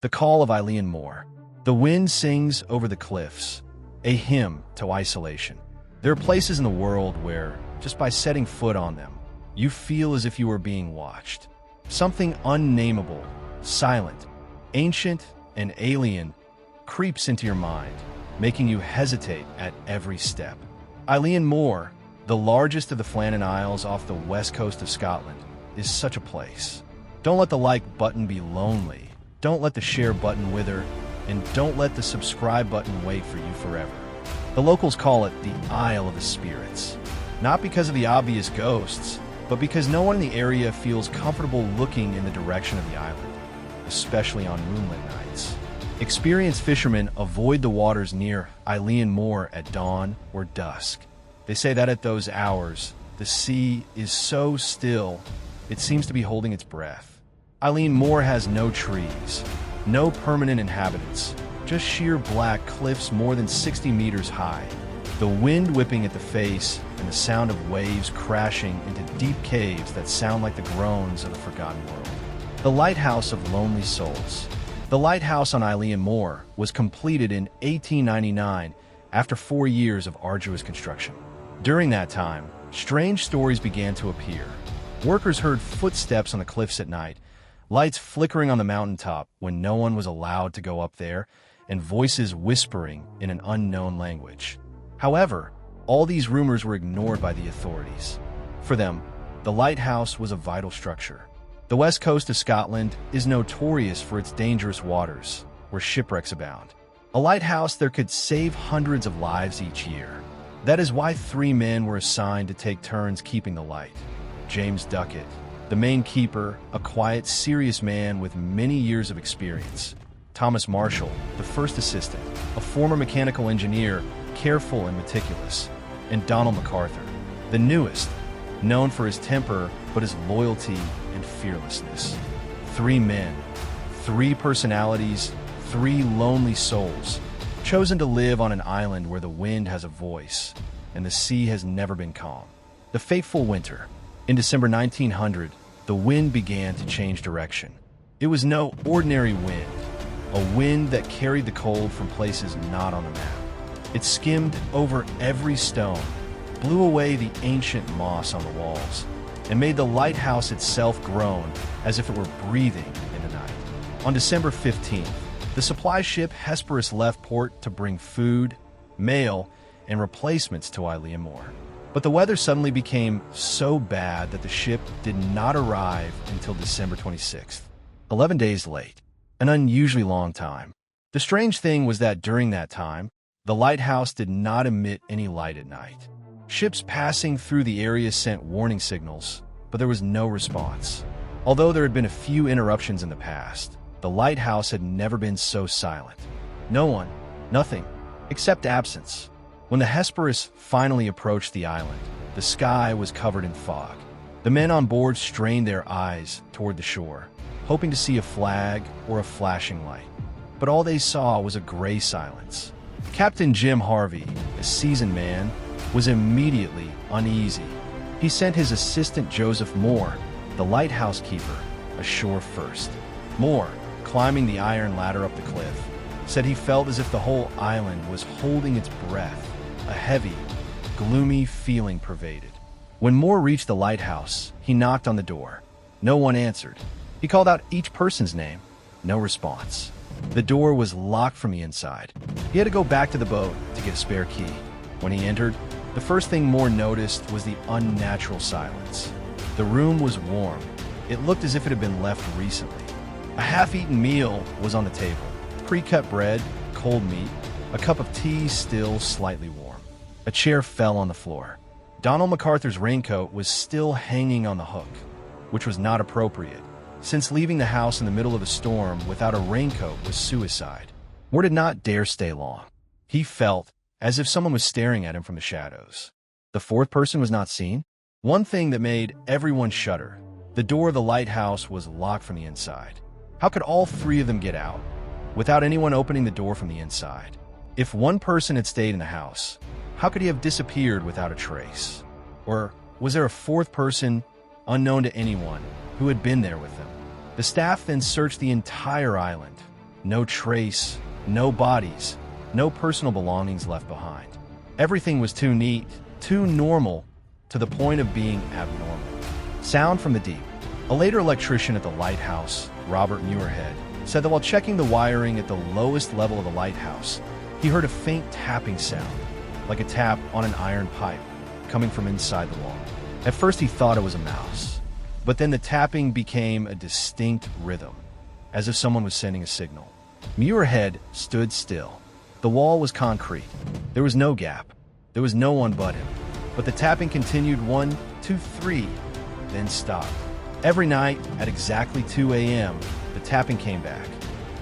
The call of Eilean Mor. The wind sings over the cliffs, a hymn to isolation. There are places in the world where, just by setting foot on them, you feel as if you are being watched. Something unnameable, silent, ancient, and alien creeps into your mind, making you hesitate at every step. Eilean Mor, the largest of the Flannan Isles off the west coast of Scotland, is such a place. Don't let the like button be lonely. Don't let the share button wither, and don't let the subscribe button wait for you forever. The locals call it the Isle of the Spirits, not because of the obvious ghosts, but because no one in the area feels comfortable looking in the direction of the island, especially on moonlit nights. Experienced fishermen avoid the waters near Eilean Mor at dawn or dusk. They say that at those hours, the sea is so still, it seems to be holding its breath. Eilean Mor has no trees, no permanent inhabitants, just sheer black cliffs more than 60 meters high, the wind whipping at the face and the sound of waves crashing into deep caves that sound like the groans of the forgotten world. The Lighthouse of Lonely Souls. The lighthouse on Eilean Mor was completed in 1899 after 4 years of arduous construction. During that time, strange stories began to appear. Workers heard footsteps on the cliffs at night, lights flickering on the mountaintop when no one was allowed to go up there, and voices whispering in an unknown language. However, all these rumors were ignored by the authorities. For them, the lighthouse was a vital structure. The west coast of Scotland is notorious for its dangerous waters, where shipwrecks abound. A lighthouse there could save hundreds of lives each year. That is why 3 men were assigned to take turns keeping the light. James Duckett, the main keeper, a quiet, serious man with many years of experience. Thomas Marshall, the first assistant, a former mechanical engineer, careful and meticulous. And Donald MacArthur, the newest, known for his temper but his loyalty and fearlessness. 3 men, 3 personalities, 3 lonely souls, chosen to live on an island where the wind has a voice and the sea has never been calm. The fateful winter. In December 1900, the wind began to change direction. It was no ordinary wind, a wind that carried the cold from places not on the map. It skimmed over every stone, blew away the ancient moss on the walls, and made the lighthouse itself groan as if it were breathing in the night. On December 15th, the supply ship Hesperus left port to bring food, mail, and replacements to Eilean Mor. But the weather suddenly became so bad that the ship did not arrive until December 26th, 11 days late, an unusually long time. The strange thing was that during that time, the lighthouse did not emit any light at night. Ships passing through the area sent warning signals, but there was no response. Although there had been a few interruptions in the past, the lighthouse had never been so silent. No one, nothing, except absence. When the Hesperus finally approached the island, the sky was covered in fog. The men on board strained their eyes toward the shore, hoping to see a flag or a flashing light. But all they saw was a gray silence. Captain Jim Harvey, a seasoned man, was immediately uneasy. He sent his assistant Joseph Moore, the lighthouse keeper, ashore first. Moore, climbing the iron ladder up the cliff, said he felt as if the whole island was holding its breath. A heavy, gloomy feeling pervaded. When Moore reached the lighthouse, he knocked on the door. No one answered. He called out each person's name. No response. The door was locked from the inside. He had to go back to the boat to get a spare key. When he entered, the first thing Moore noticed was the unnatural silence. The room was warm. It looked as if it had been left recently. A half-eaten meal was on the table. Pre-cut bread, cold meat, a cup of tea still slightly warm. A chair fell on the floor. Donald MacArthur's raincoat was still hanging on the hook, which was not appropriate, since leaving the house in the middle of a storm without a raincoat was suicide. Moore did not dare stay long. He felt as if someone was staring at him from the shadows. The 4th person was not seen. One thing that made everyone shudder: the door of the lighthouse was locked from the inside. How could all 3 of them get out without anyone opening the door from the inside? If one person had stayed in the house, how could he have disappeared without a trace? Or was there a 4th person, unknown to anyone, who had been there with them? The staff then searched the entire island, No trace, no bodies, no personal belongings left behind. Everything was too neat, too normal, to the point of being abnormal. Sound from the deep. A later electrician at the lighthouse, Robert Muirhead, said that while checking the wiring at the lowest level of the lighthouse, he heard a faint tapping sound, like a tap on an iron pipe, coming from inside the wall. At first he thought it was a mouse, but then the tapping became a distinct rhythm, as if someone was sending a signal. Muirhead stood still. The wall was concrete. There was no gap. There was no one but him. But the tapping continued 1, 2, 3, then stopped. Every night at exactly 2 a.m., the tapping came back.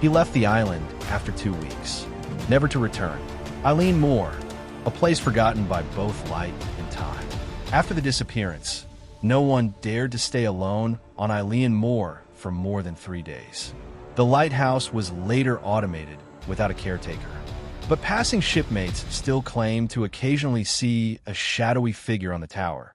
He left the island after 2 weeks, never to return. Eilean Mor, a place forgotten by both light and time. After the disappearance, no one dared to stay alone on Eilean Mor for more than 3 days. The lighthouse was later automated without a caretaker. But passing shipmates still claim to occasionally see a shadowy figure on the tower,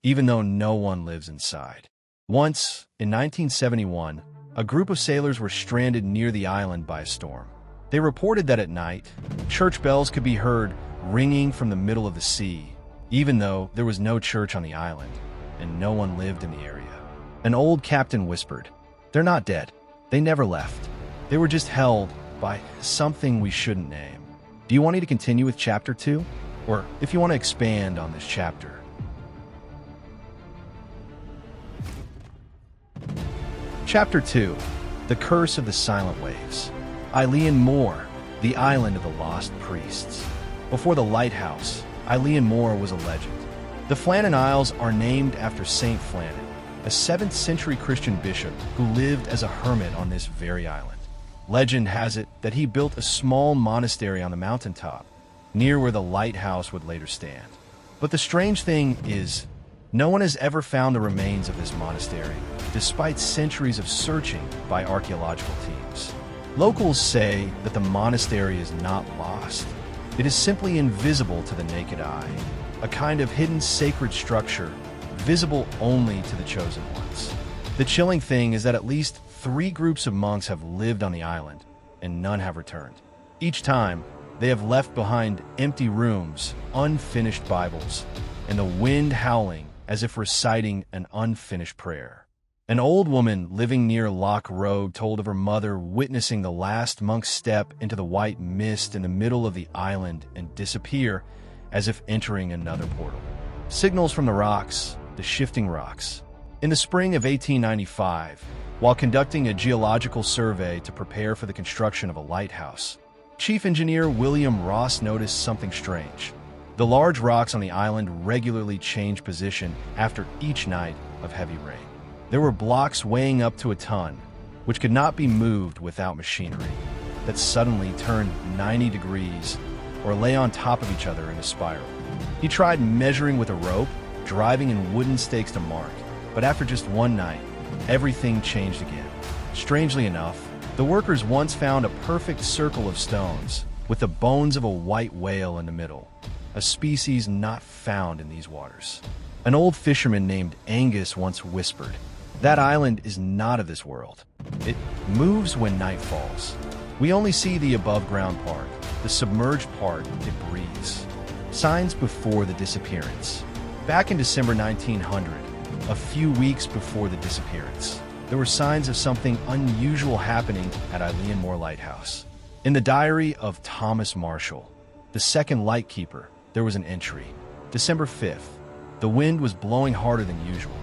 even though no one lives inside. Once, in 1971, a group of sailors were stranded near the island by a storm. They reported that at night, church bells could be heard ringing from the middle of the sea, even though there was no church on the island and no one lived in the area. An old captain whispered, "They're not dead. They never left. They were just held by something we shouldn't name." Do you want me to continue with Chapter 2? Or if you want to expand on this chapter? Chapter 2. The Curse of the Silent Waves. Eilean Mor, the Island of the Lost Priests. Before the lighthouse, Eilean Mor was a legend. The Flannan Isles are named after Saint Flannan, a 7th century Christian bishop who lived as a hermit on this very island. Legend has it that he built a small monastery on the mountaintop, near where the lighthouse would later stand. But the strange thing is, no one has ever found the remains of this monastery, despite centuries of searching by archaeological teams. Locals say that the monastery is not lost. It is simply invisible to the naked eye, a kind of hidden sacred structure, visible only to the chosen ones. The chilling thing is that at least 3 groups of monks have lived on the island, and none have returned. Each time, they have left behind empty rooms, unfinished Bibles, and the wind howling as if reciting an unfinished prayer. An old woman living near Loch Road told of her mother witnessing the last monk step into the white mist in the middle of the island and disappear as if entering another portal. Signals from the rocks, the shifting rocks. In the spring of 1895, while conducting a geological survey to prepare for the construction of a lighthouse, Chief Engineer William Ross noticed something strange. The large rocks on the island regularly changed position after each night of heavy rain. There were blocks weighing up to a ton, which could not be moved without machinery, that suddenly turned 90 degrees or lay on top of each other in a spiral. He tried measuring with a rope, driving in wooden stakes to mark, but after just one night, everything changed again. Strangely enough, the workers once found a perfect circle of stones with the bones of a white whale in the middle, a species not found in these waters. An old fisherman named Angus once whispered, "That island is not of this world. It moves when night falls. We only see the above-ground part. The submerged part, it breathes." Signs before the disappearance. Back in December 1900, a few weeks before the disappearance, there were signs of something unusual happening at Eilean Mor Lighthouse. In the diary of Thomas Marshall, the second lightkeeper, there was an entry. December 5th, the wind was blowing harder than usual.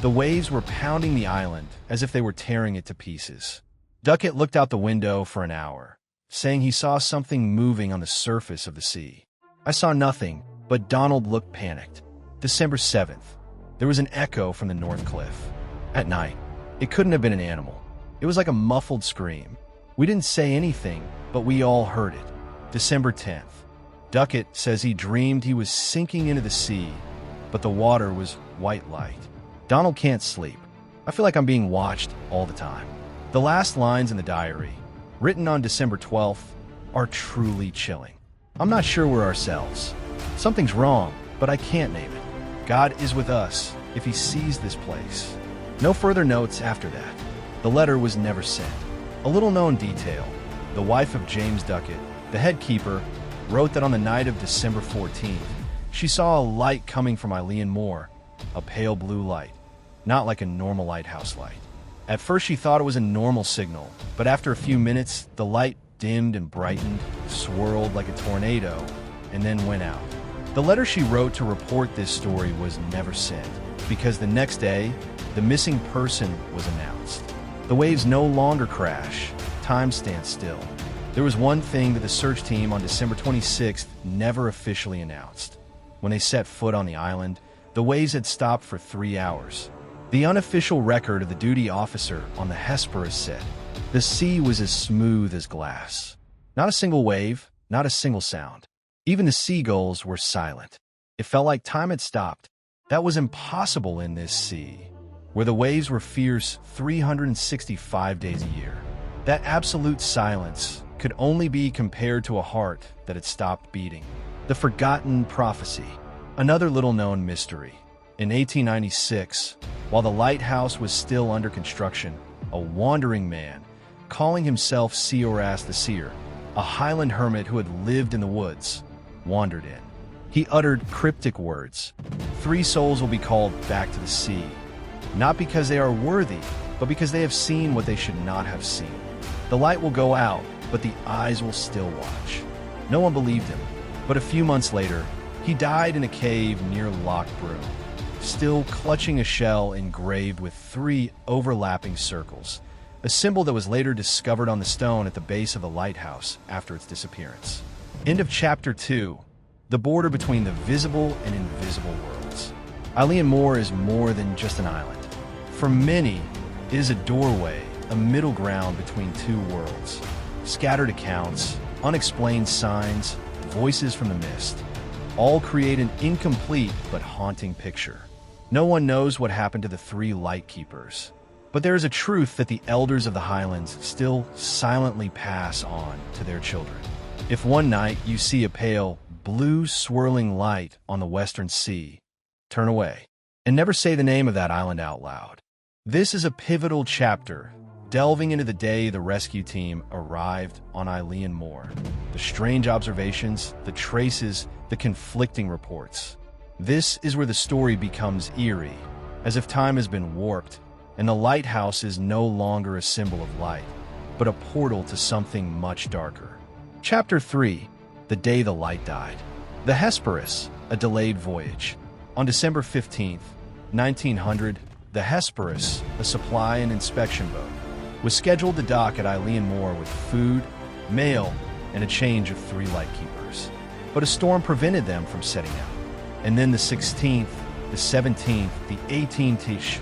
The waves were pounding the island as if they were tearing it to pieces. Duckett looked out the window for an hour, saying he saw something moving on the surface of the sea. I saw nothing, but Donald looked panicked. December 7th, there was an echo from the North Cliff. At night, it couldn't have been an animal. It was like a muffled scream. We didn't say anything, but we all heard it. December 10th, Duckett says he dreamed he was sinking into the sea, but the water was white light. Donald can't sleep. I feel like I'm being watched all the time. The last lines in the diary, written on December 12th, are truly chilling. I'm not sure we're ourselves. Something's wrong, but I can't name it. God is with us if he sees this place. No further notes after that. The letter was never sent. A little known detail. the wife of James Duckett, the head keeper, wrote that on the night of December 14th, she saw a light coming from Eilean Mor, a pale blue light, not like a normal lighthouse light. At first she thought it was a normal signal, but after a few minutes, the light dimmed and brightened, swirled like a tornado, and then went out. The letter she wrote to report this story was never sent, because the next day, the missing person was announced. The waves no longer crash, time stands still. There was one thing that the search team on December 26th never officially announced. When they set foot on the island, the waves had stopped for 3 hours. The unofficial record of the duty officer on the Hesperus said, the sea was as smooth as glass. Not a single wave, not a single sound. Even the seagulls were silent. It felt like time had stopped. That was impossible in this sea, where the waves were fierce 365 days a year. That absolute silence could only be compared to a heart that had stopped beating. The forgotten prophecy, another little-known mystery. In 1896, while the lighthouse was still under construction, a wandering man, calling himself Seoras the Seer, a Highland hermit who had lived in the woods, wandered in. He uttered cryptic words. 3 souls will be called back to the sea, not because they are worthy, but because they have seen what they should not have seen. The light will go out, but the eyes will still watch. No one believed him, but a few months later, he died in a cave near Loch Broom, still clutching a shell engraved with 3 overlapping circles, a symbol that was later discovered on the stone at the base of the lighthouse after its disappearance. End of Chapter 2. The border between the visible and invisible worlds. Eilean Mor is more than just an island. For many, it is a doorway, a middle ground between 2 worlds. Scattered accounts, unexplained signs, voices from the mist, all create an incomplete but haunting picture. No one knows what happened to the 3 light keepers, but there is a truth that the elders of the Highlands still silently pass on to their children. If one night you see a pale, blue swirling light on the western sea, turn away and never say the name of that island out loud. This is a pivotal chapter, delving into the day the rescue team arrived on Eilean Mor. The strange observations, the traces, the conflicting reports. This is where the story becomes eerie, as if time has been warped, and the lighthouse is no longer a symbol of light, but a portal to something much darker. Chapter 3. The Day the Light Died. The Hesperus, a delayed voyage. On December 15th, 1900, the Hesperus, a supply and inspection boat, was scheduled to dock at Eilean Mor with food, mail, and a change of 3 light keepers. But a storm prevented them from setting out. And then the 16th, the 17th, the 18th,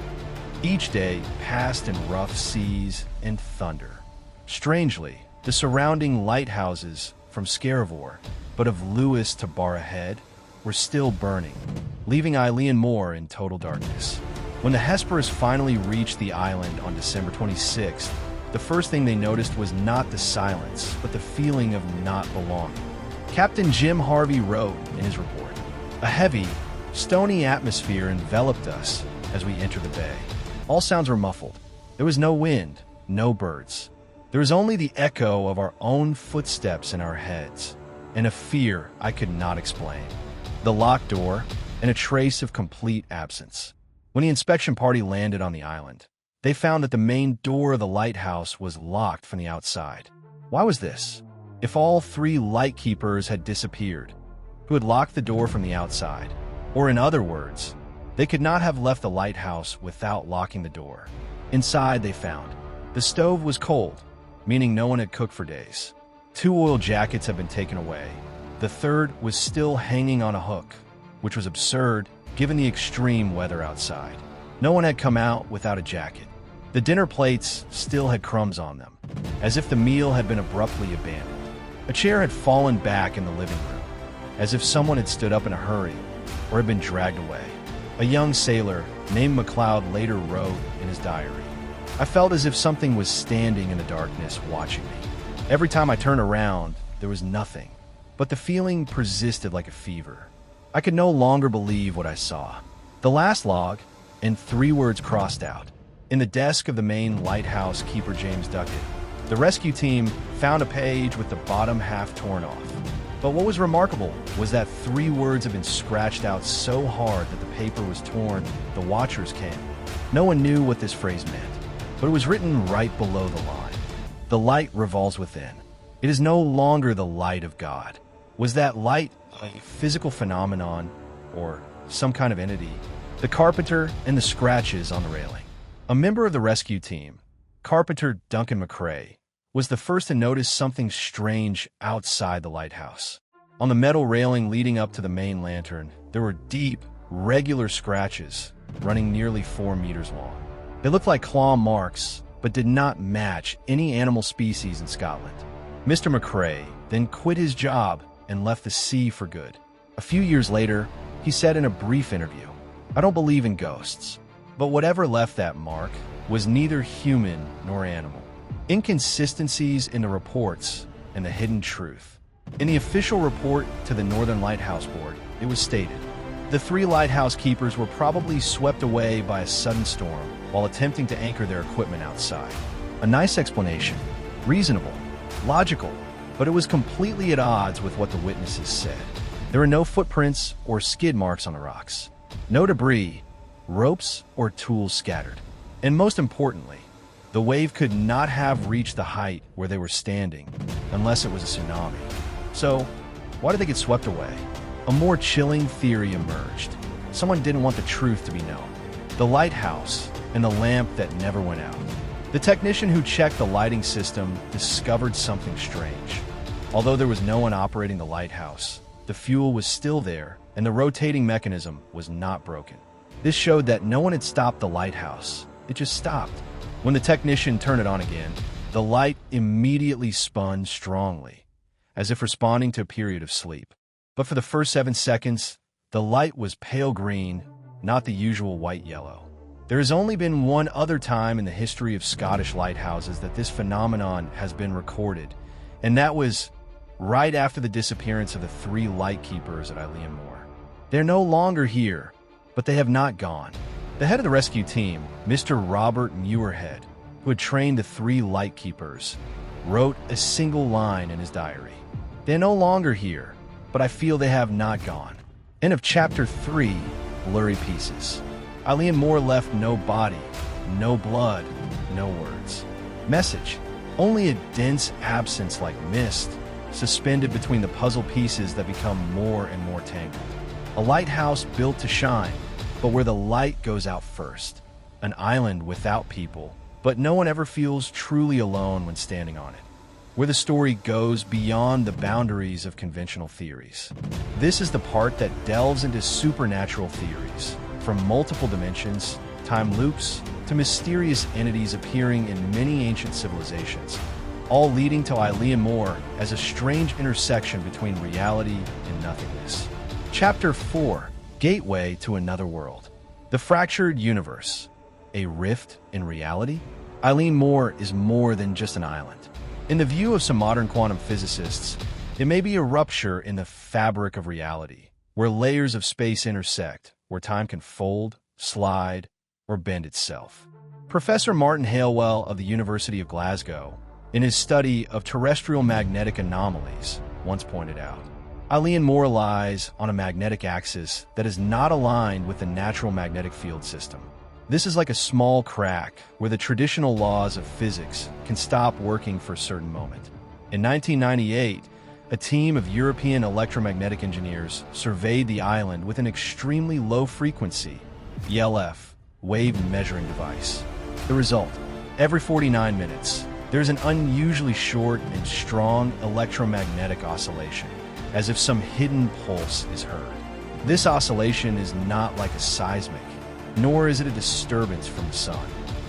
each day passed in rough seas and thunder. Strangely, the surrounding lighthouses from Scaravor, but of Lewis to Barra Head, were still burning, leaving Eilean Mor in total darkness. When the Hesperus finally reached the island on December 26th, the first thing they noticed was not the silence, but the feeling of not belonging. Captain Jim Harvey wrote in his report, "A heavy, stony atmosphere enveloped us as we entered the bay. All sounds were muffled. There was no wind, no birds. There was only the echo of our own footsteps in our heads, and a fear I could not explain. The locked door, and a trace of complete absence." When the inspection party landed on the island, they found that the main door of the lighthouse was locked from the outside. Why was this? If all 3 light keepers had disappeared, who had locked the door from the outside? Or in other words, they could not have left the lighthouse without locking the door. Inside, they found the stove was cold, meaning no one had cooked for days. 2 oil jackets had been taken away. The third was still hanging on a hook, which was absurd given the extreme weather outside. No one had come out without a jacket. The dinner plates still had crumbs on them, as if the meal had been abruptly abandoned. A chair had fallen back in the living room, as if someone had stood up in a hurry or had been dragged away. A young sailor named MacLeod later wrote in his diary, "I felt as if something was standing in the darkness watching me. Every time I turned around, there was nothing, but the feeling persisted like a fever. I could no longer believe what I saw." The last log, and 3 words crossed out. In the desk of the main lighthouse keeper James Duckett, The rescue team found a page with the bottom half torn off. But what was remarkable was that 3 words had been scratched out so hard that the paper was torn. The watchers came. No one knew what this phrase meant, but it was written right below the line. The light revolves within. It is no longer the light of God. Was that light a physical phenomenon or some kind of entity? The carpenter and the scratches on the railing. A member of the rescue team, Carpenter Duncan McCrae, was the first to notice something strange outside the lighthouse. On the metal railing leading up to the main lantern, there were deep, regular scratches running nearly 4 meters long. They looked like claw marks, but did not match any animal species in Scotland. Mr. McCrae then quit his job and left the sea for good. A few years later, he said in a brief interview, "I don't believe in ghosts, but whatever left that mark was neither human nor animal." Inconsistencies in the reports and the hidden truth. In the official report to the Northern Lighthouse Board, it was stated, the 3 lighthouse keepers were probably swept away by a sudden storm while attempting to anchor their equipment outside. A nice explanation, reasonable, logical, but it was completely at odds with what the witnesses said. There were no footprints or skid marks on the rocks, no debris, ropes, or tools scattered. And most importantly, the wave could not have reached the height where they were standing unless it was a tsunami. So, why did they get swept away? A more chilling theory emerged. Someone didn't want the truth to be known. The lighthouse and the lamp that never went out. The technician who checked the lighting system discovered something strange. Although there was no one operating the lighthouse, the fuel was still there and the rotating mechanism was not broken. This showed that no one had stopped the lighthouse. It just stopped. When the technician turned it on again, the light immediately spun strongly, as if responding to a period of sleep. But for the first 7 seconds, the light was pale green, not the usual white-yellow. There has only been one other time in the history of Scottish lighthouses that this phenomenon has been recorded, and that was right after the disappearance of the 3 lightkeepers at Eilean Mor. They're no longer here, but they have not gone. The head of the rescue team, Mr. Robert Muirhead, who had trained the 3 lightkeepers, wrote a single line in his diary. They're no longer here, but I feel they have not gone. End of chapter 3, Blurry Pieces. Eilean Mor left no body, no blood, no words. Message: only a dense absence like mist, suspended between the puzzle pieces that become more and more tangled. A lighthouse built to shine, but where the light goes out first. An island without people, but no one ever feels truly alone when standing on it. Where the story goes beyond the boundaries of conventional theories. This is the part that delves into supernatural theories, from multiple dimensions, time loops, to mysterious entities appearing in many ancient civilizations, all leading to Eilean Mor as a strange intersection between reality and nothingness. Chapter 4, Gateway to Another World. The Fractured Universe. A rift in reality? Eilean Mor is more than just an island. In the view of some modern quantum physicists, it may be a rupture in the fabric of reality, where layers of space intersect, where time can fold, slide, or bend itself. Professor Martin Halewell of the University of Glasgow, in his study of terrestrial magnetic anomalies, once pointed out, Eilean Mor lies on a magnetic axis that is not aligned with the natural magnetic field system. This is like a small crack where the traditional laws of physics can stop working for a certain moment. In 1998, a team of European electromagnetic engineers surveyed the island with an extremely low frequency, ELF, wave measuring device. The result: every 49 minutes, there's an unusually short and strong electromagnetic oscillation, as if some hidden pulse is heard. This oscillation is not like a seismic, nor is it a disturbance from the sun.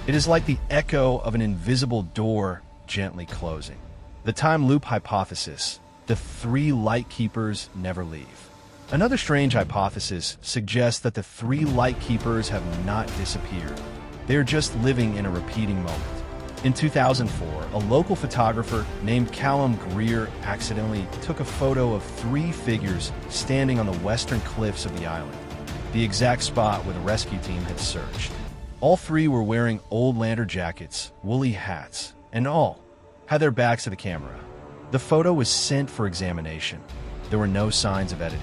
It is like the echo of an invisible door gently closing. The time loop hypothesis: the 3 lightkeepers never leave. Another strange hypothesis suggests that the 3 lightkeepers have not disappeared. They are just living in a repeating moment. In 2004, a local photographer named Callum Greer accidentally took a photo of 3 figures standing on the western cliffs of the island, the exact spot where the rescue team had searched. All 3 were wearing old lantern jackets, woolly hats, and all had their backs to the camera. The photo was sent for examination. There were no signs of editing.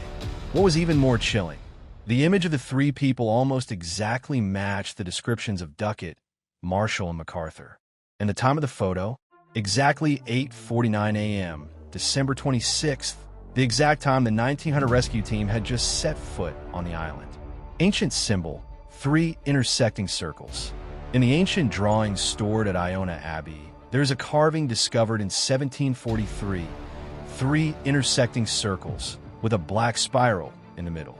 What was even more chilling, the image of the three people almost exactly matched the descriptions of Duckett, Marshall, and MacArthur. And the time of the photo, exactly 8:49 a.m., December 26th, the exact time the 1900 rescue team had just set foot on the island. Ancient symbol, 3 intersecting circles. In the ancient drawings stored at Iona Abbey, there is a carving discovered in 1743, 3 intersecting circles with a black spiral in the middle.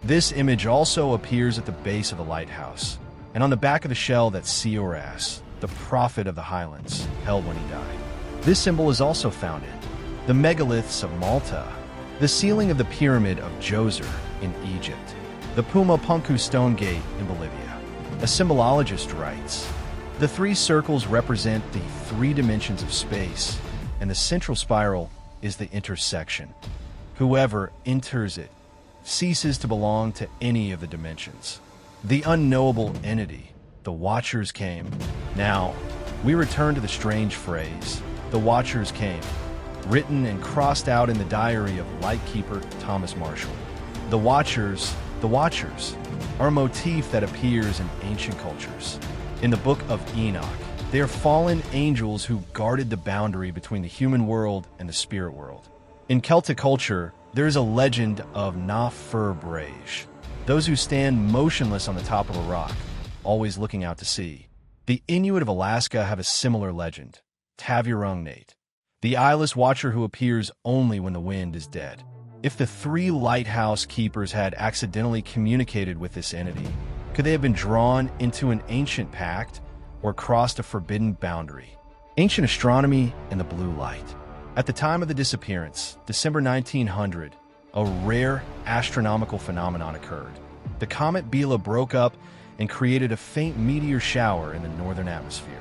This image also appears at the base of the lighthouse, and on the back of the shell that Seoras, the prophet of the Highlands, held when he died. This symbol is also found in the megaliths of Malta, the ceiling of the pyramid of Djoser in Egypt, the Puma Punku stone gate in Bolivia. A symbolologist writes, the 3 circles represent the 3 dimensions of space, and the central spiral is the intersection. Whoever enters it ceases to belong to any of the dimensions. The unknowable entity, the Watchers came. Now, we return to the strange phrase, the Watchers came, written and crossed out in the diary of lightkeeper Thomas Marshall. The Watchers, are a motif that appears in ancient cultures. In the Book of Enoch, they are fallen angels who guarded the boundary between the human world and the spirit world. In Celtic culture, there is a legend of Na Fir Brage, those who stand motionless on the top of a rock, always looking out to sea. The Inuit of Alaska have a similar legend, Tavirungnate, the eyeless watcher who appears only when the wind is dead. If the 3 lighthouse keepers had accidentally communicated with this entity, could they have been drawn into an ancient pact or crossed a forbidden boundary? Ancient astronomy and the blue light. At the time of the disappearance, December 1900, a rare astronomical phenomenon occurred. The comet Biela broke up and created a faint meteor shower in the northern atmosphere.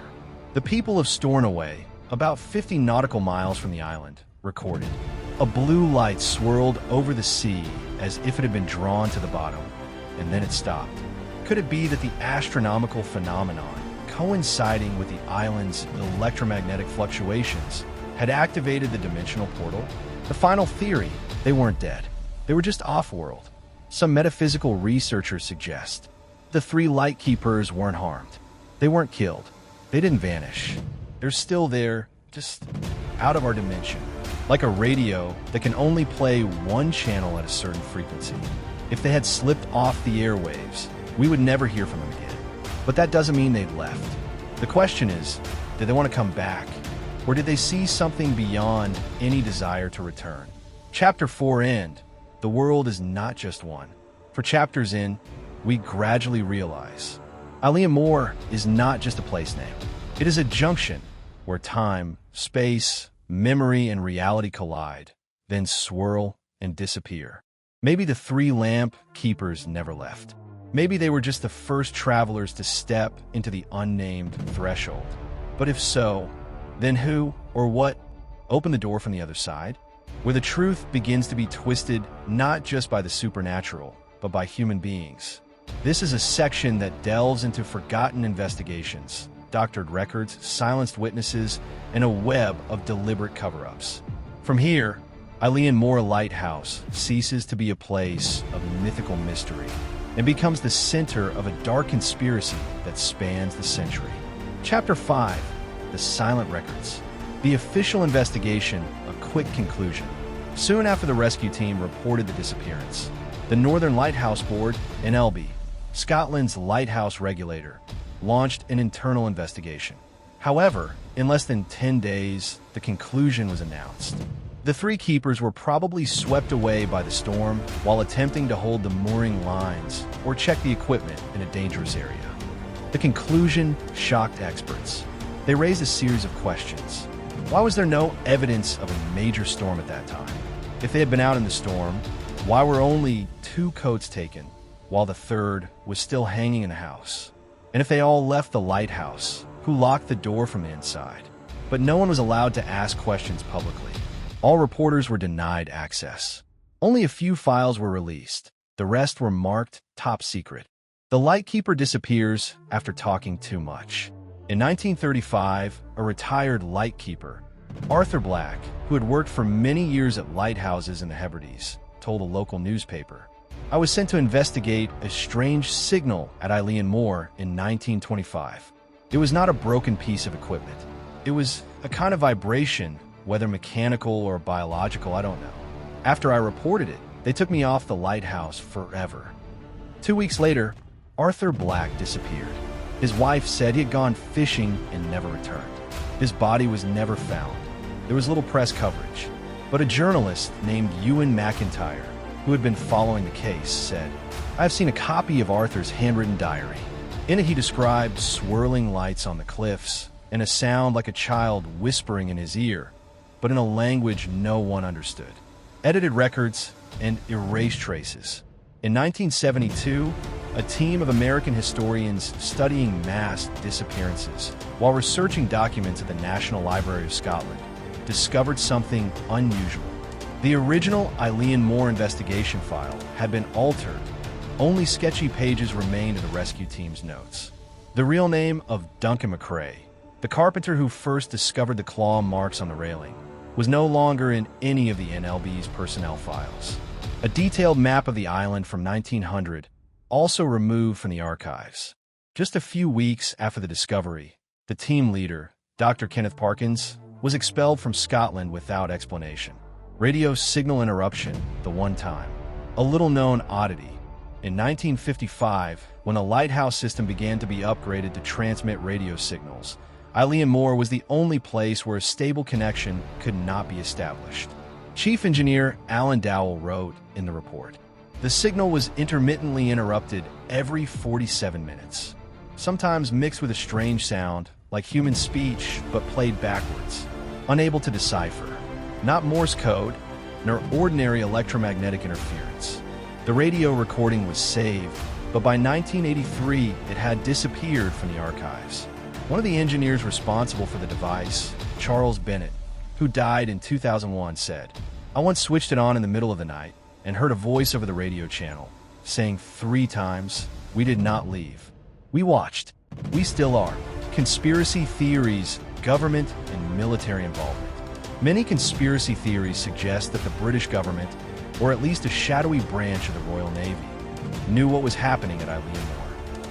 The people of Stornoway, about 50 nautical miles from the island, recorded. A blue light swirled over the sea as if it had been drawn to the bottom, and then it stopped. Could it be that the astronomical phenomenon, coinciding with the island's electromagnetic fluctuations, had activated the dimensional portal? The final theory, they weren't dead. They were just off-world. Some metaphysical researchers suggest the 3 lightkeepers weren't harmed. They weren't killed. They didn't vanish. They're still there, just out of our dimension. Like a radio that can only play one channel at a certain frequency. If they had slipped off the airwaves, we would never hear from them again. But that doesn't mean they've left. The question is, did they want to come back? Or did they see something beyond any desire to return? Chapter 4 end. The world is not just one. For chapters in, we gradually realize Eilean Mor is not just a place name. It is a junction where time, space, memory, and reality collide, then swirl and disappear. Maybe the 3 lamp keepers never left. Maybe they were just the first travelers to step into the unnamed threshold. But if so, then who or what opened the door from the other side? Where the truth begins to be twisted not just by the supernatural, but by human beings. This is a section that delves into forgotten investigations, doctored records, silenced witnesses, and a web of deliberate cover-ups. From here, Eilean Mor Lighthouse ceases to be a place of mythical mystery and becomes the center of a dark conspiracy that spans the century. Chapter 5, The Silent Records. The official investigation, a quick conclusion. Soon after the rescue team reported the disappearance, the Northern Lighthouse Board, NLB, Scotland's lighthouse regulator, launched an internal investigation. However, in less than 10 days, the conclusion was announced. The 3 keepers were probably swept away by the storm while attempting to hold the mooring lines or check the equipment in a dangerous area. The conclusion shocked experts. They raised a series of questions. Why was there no evidence of a major storm at that time? If they had been out in the storm, why were only 2 coats taken while the 3rd was still hanging in the house? And if they all left the lighthouse, who locked the door from the inside? But no one was allowed to ask questions publicly. All reporters were denied access. Only a few files were released. The rest were marked top secret. The lightkeeper disappears after talking too much. In 1935, a retired lightkeeper, Arthur Black, who had worked for many years at lighthouses in the Hebrides, told a local newspaper, "I was sent to investigate a strange signal at Eilean Mor in 1925. It was not a broken piece of equipment. It was a kind of vibration, whether mechanical or biological, I don't know. After I reported it, they took me off the lighthouse forever." 2 weeks later, Arthur Black disappeared. His wife said he had gone fishing and never returned. His body was never found. There was little press coverage, but a journalist named Ewan McIntyre, who had been following the case, said, "I have seen a copy of Arthur's handwritten diary. In it he described swirling lights on the cliffs and a sound like a child whispering in his ear, but in a language no one understood. Edited records and erased traces." In 1972, a team of American historians studying mass disappearances while researching documents at the National Library of Scotland discovered something unusual. The original Eilean Mor investigation file had been altered. Only sketchy pages remained of the rescue team's notes. The real name of Duncan McCrae, the carpenter who first discovered the claw marks on the railing, was no longer in any of the NLB's personnel files. A detailed map of the island from 1900 also removed from the archives. Just a few weeks after the discovery, the team leader, Dr. Kenneth Parkins, was expelled from Scotland without explanation. Radio signal interruption, the one time. A little-known oddity. In 1955, when the lighthouse system began to be upgraded to transmit radio signals, Eilean Mor was the only place where a stable connection could not be established. Chief Engineer Alan Dowell wrote in the report, "The signal was intermittently interrupted every 47 minutes, sometimes mixed with a strange sound, like human speech, but played backwards, unable to decipher. Not Morse code, nor ordinary electromagnetic interference. The radio recording was saved, but by 1983 it had disappeared from the archives." One of the engineers responsible for the device, Charles Bennett, who died in 2001, said, "I once switched it on in the middle of the night and heard a voice over the radio channel, saying 3 times, 'We did not leave. We watched. We still are.'" Conspiracy theories, government, and military involvement. Many conspiracy theories suggest that the British government, or at least a shadowy branch of the Royal Navy, knew what was happening at Eilean Mor.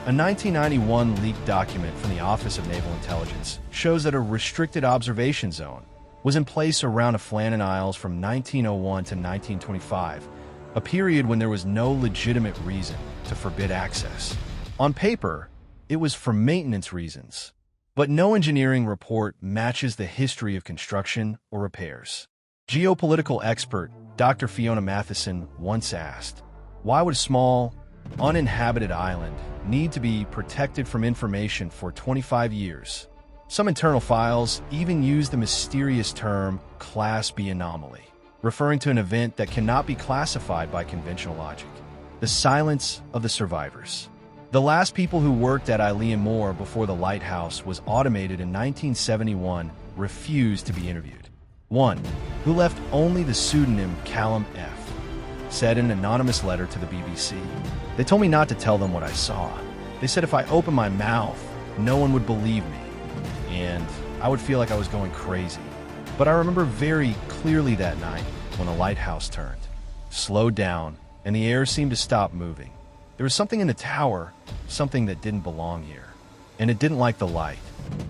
A 1991 leaked document from the Office of Naval Intelligence shows that a restricted observation zone was in place around the Flannan Isles from 1901 to 1925, a period when there was no legitimate reason to forbid access. On paper, it was for maintenance reasons, but no engineering report matches the history of construction or repairs. Geopolitical expert Dr. Fiona Matheson once asked, "Why would a small, uninhabited island need to be protected from information for 25 years? Some internal files even use the mysterious term Class B anomaly, referring to an event that cannot be classified by conventional logic. The silence of the survivors. The last people who worked at Eilean Mor before the lighthouse was automated in 1971 refused to be interviewed. One, who left only the pseudonym Callum F., said in an anonymous letter to the BBC, "They told me not to tell them what I saw. They said if I opened my mouth, no one would believe me, and I would feel like I was going crazy. But I remember very clearly that night when the lighthouse turned, slowed down, and the air seemed to stop moving. There was something in the tower, something that didn't belong here, and it didn't like the light."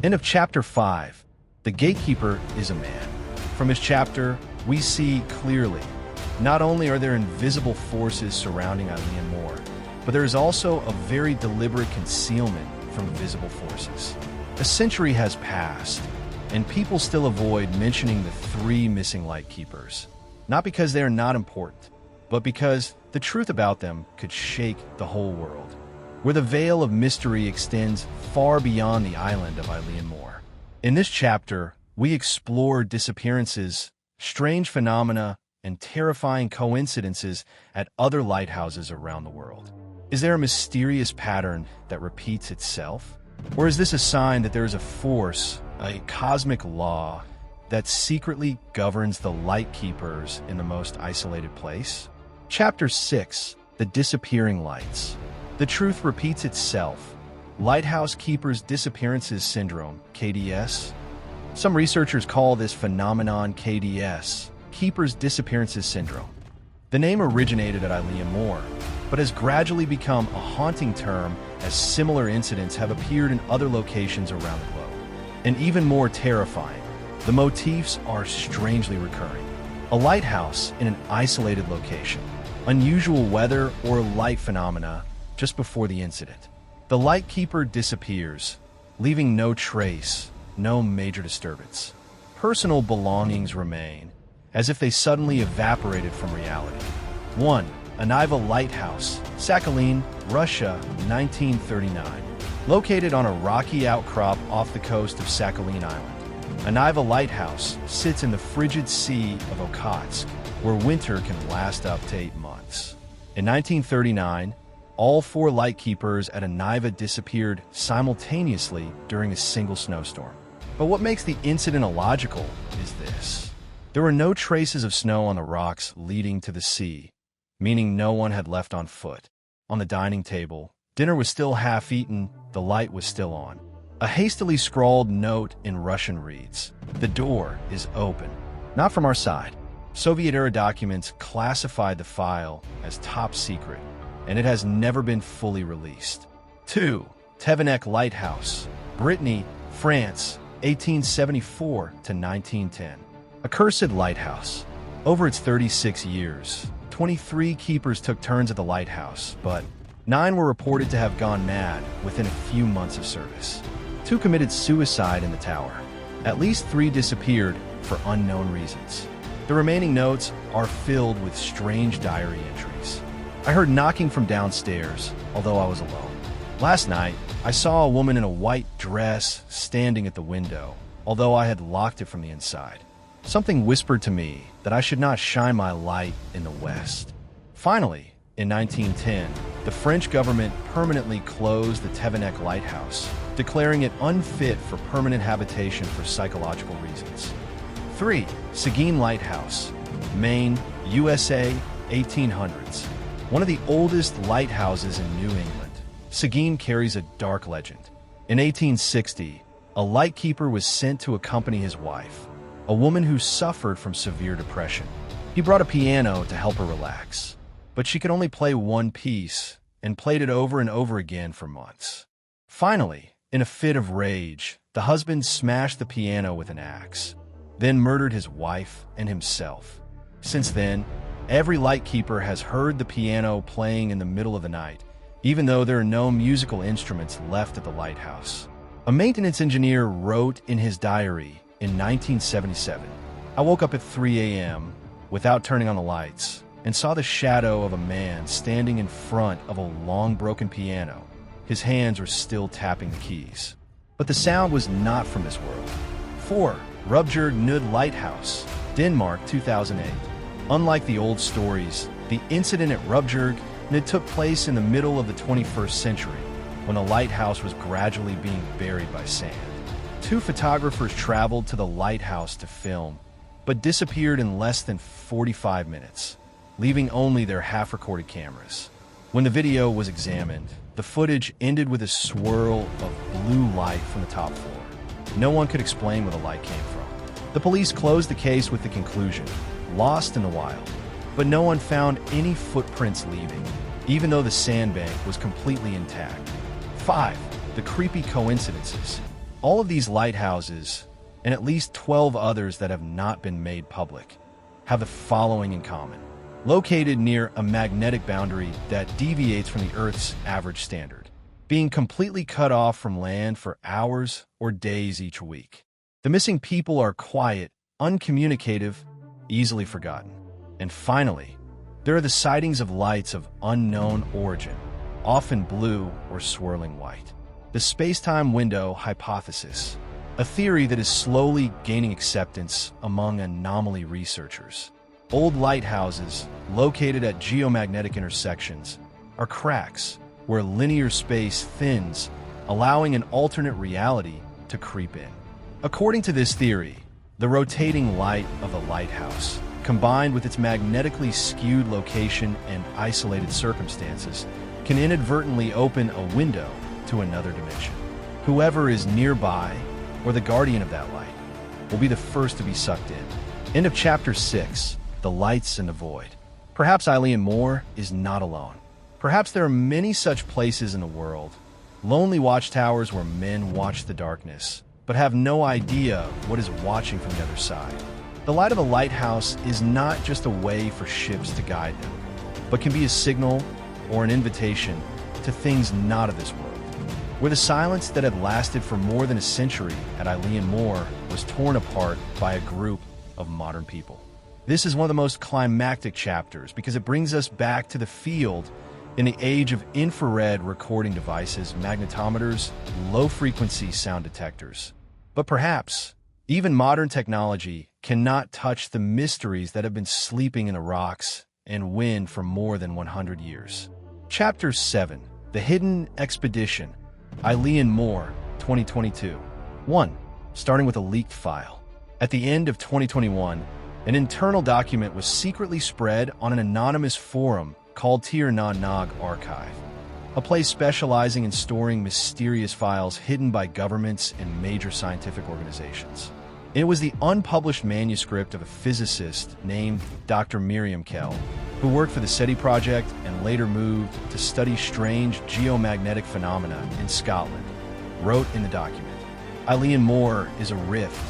End of Chapter 5. The gatekeeper is a man. From his chapter, we see clearly, not only are there invisible forces surrounding Eilean Mor, but there is also a very deliberate concealment from visible forces. A century has passed, and people still avoid mentioning the 3 missing light keepers, not because they are not important, but because the truth about them could shake the whole world, where the veil of mystery extends far beyond the island of Eilean Mor. In this chapter, we explore disappearances, strange phenomena, and terrifying coincidences at other lighthouses around the world. Is there a mysterious pattern that repeats itself? Or is this a sign that there is a force, a cosmic law, that secretly governs the light keepers in the most isolated place? Chapter 6. The Disappearing Lights. The truth repeats itself. Lighthouse Keepers Disappearances Syndrome, KDS. Some researchers call this phenomenon KDS, Keeper's Disappearances Syndrome. The name originated at Eilean Mor, but has gradually become a haunting term as similar incidents have appeared in other locations around the globe. And even more terrifying, the motifs are strangely recurring. A lighthouse in an isolated location, unusual weather or light phenomena just before the incident. The lightkeeper disappears, leaving no trace, no major disturbance. Personal belongings remain, as if they suddenly evaporated from reality. 1. Eilean Lighthouse, Sakhalin, Russia, 1939. Located on a rocky outcrop off the coast of Sakhalin Island, Eilean Lighthouse sits in the frigid sea of Okhotsk, where winter can last up to 8 months. In 1939, all 4 lightkeepers at Eilean disappeared simultaneously during a single snowstorm. But what makes the incident illogical is this. There were no traces of snow on the rocks leading to the sea, meaning no one had left on foot. On the dining table, dinner was still half-eaten, the light was still on. A hastily scrawled note in Russian reads, "The door is open." Not from our side. Soviet-era documents classified the file as top secret, and it has never been fully released. 2. Tevennec Lighthouse, Brittany, France, 1874 to 1910. A cursed lighthouse. Over its 36 years, 23 keepers took turns at the lighthouse, but 9 were reported to have gone mad within a few months of service. 2 committed suicide in the tower. At least 3 disappeared for unknown reasons. The remaining notes are filled with strange diary entries. I heard knocking from downstairs, although I was alone. Last night, I saw a woman in a white dress standing at the window, although I had locked it from the inside. Something whispered to me that I should not shine my light in the West. Finally, in 1910, the French government permanently closed the Tevennec Lighthouse, declaring it unfit for permanent habitation for psychological reasons. 3. Seguin Lighthouse, Maine, USA, 1800s. One of the oldest lighthouses in New England. Seguin carries a dark legend. In 1860, a lightkeeper was sent to accompany his wife, a woman who suffered from severe depression. He brought a piano to help her relax, but she could only play one piece and played it over and over again for months. Finally, in a fit of rage, the husband smashed the piano with an axe, then murdered his wife and himself. Since then, every lightkeeper has heard the piano playing in the middle of the night, even though there are no musical instruments left at the lighthouse. A maintenance engineer wrote in his diary in 1977, "I woke up at 3 a.m. without turning on the lights and saw the shadow of a man standing in front of a long broken piano. His hands were still tapping the keys. But the sound was not from this world." 4. Rubjerg Nud Lighthouse, Denmark, 2008. Unlike the old stories, the incident at Rubjerg Nud took place in the middle of the 21st century, when the lighthouse was gradually being buried by sand. 2 photographers traveled to the lighthouse to film, but disappeared in less than 45 minutes, leaving only their half-recorded cameras. When the video was examined, the footage ended with a swirl of blue light from the top floor. No one could explain where the light came from. The police closed the case with the conclusion, lost in the wild, but no one found any footprints leaving, even though the sandbank was completely intact. 5. The creepy coincidences. All of these lighthouses, and at least 12 others that have not been made public, have the following in common. Located near a magnetic boundary that deviates from the Earth's average standard, being completely cut off from land for hours or days each week. The missing people are quiet, uncommunicative, easily forgotten. And finally, there are the sightings of lights of unknown origin, often blue or swirling white. The space-time window hypothesis, a theory that is slowly gaining acceptance among anomaly researchers. Old lighthouses, located at geomagnetic intersections, are cracks where linear space thins, allowing an alternate reality to creep in. According to this theory, the rotating light of the lighthouse, combined with its magnetically skewed location and isolated circumstances, can inadvertently open a window to another dimension. Whoever is nearby, or the guardian of that light, will be the first to be sucked in. End of Chapter 6, The Lights in the Void. Perhaps Eilean Mor is not alone. Perhaps there are many such places in the world. Lonely watchtowers where men watch the darkness, but have no idea what is watching from the other side. The light of a lighthouse is not just a way for ships to guide them, but can be a signal or an invitation to things not of this world. Where the silence that had lasted for more than a century at Eilean Mor was torn apart by a group of modern people. This is one of the most climactic chapters because it brings us back to the field in the age of infrared recording devices, magnetometers, low-frequency sound detectors. But perhaps even modern technology cannot touch the mysteries that have been sleeping in the rocks and wind for more than 100 years. Chapter 7, The Hidden Expedition, Eilean Mor, 2022. 1. Starting with a leaked file. At the end of 2021, an internal document was secretly spread on an anonymous forum called Tir Na Nog Archive, a place specializing in storing mysterious files hidden by governments and major scientific organizations. It was the unpublished manuscript of a physicist named Dr. Miriam Kell, who worked for the SETI project and later moved to study strange geomagnetic phenomena in Scotland, wrote in the document. Eilean Mor is a rift,